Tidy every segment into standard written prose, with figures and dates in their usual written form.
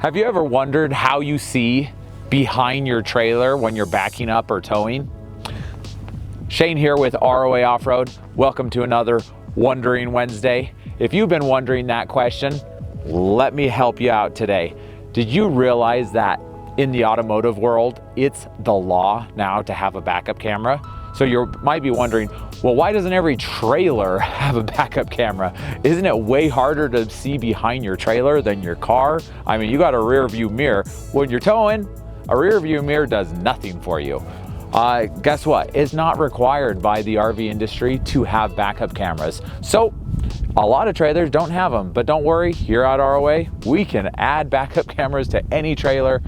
Have you ever wondered how you see behind your trailer when you're backing up or towing? Shane here with ROA Off-Road. Welcome to another Wondering Wednesday. If you've been wondering that question, let me help you out today. Did you realize that in the automotive world, it's the law now to have a backup camera? So you might be wondering, well, why doesn't every trailer have a backup camera? Isn't it way harder to see behind your trailer than your car? I mean, you got a rear view mirror. When you're towing, a rear view mirror does nothing for you. Guess what? It's not required by the RV industry to have backup cameras. So a lot of trailers don't have them, but don't worry, here at ROA, we can add backup cameras to any trailer.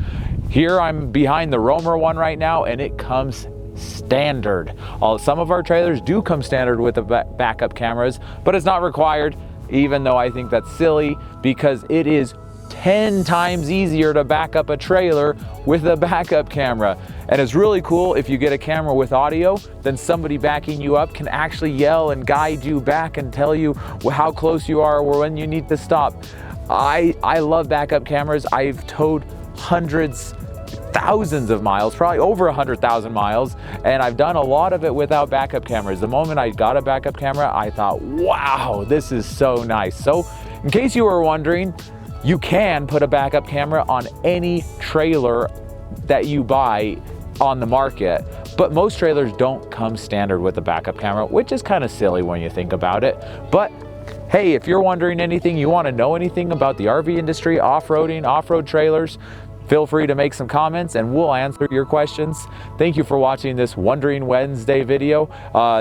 Here I'm behind the Roamer one right now, and it comes standard. Some of our trailers do come standard with the backup cameras, but it's not required, even though I think that's silly because it is 10 times easier to back up a trailer with a backup camera. And it's really cool if you get a camera with audio, then somebody backing you up can actually yell and guide you back and tell you how close you are or when you need to stop. I love backup cameras. I've towed hundreds, thousands of miles, probably over 100,000 miles, and I've done a lot of it without backup cameras. The moment I got a backup camera, I thought, wow, this is so nice. So in case you were wondering, you can put a backup camera on any trailer that you buy on the market, but most trailers don't come standard with a backup camera, which is kind of silly when you think about it. But hey, if you're wondering anything, you want to know anything about the RV industry, off-roading, off-road trailers, feel free to make some comments and we'll answer your questions. Thank you for watching this Wondering Wednesday video.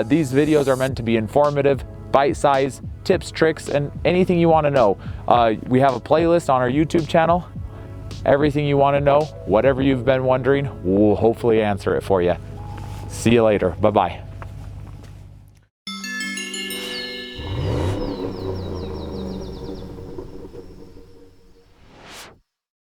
These videos are meant to be informative, bite-sized tips, tricks, and anything you want to know. We have a playlist on our YouTube channel. Everything you want to know, whatever you've been wondering, we'll hopefully answer it for you. See you later. Bye-bye.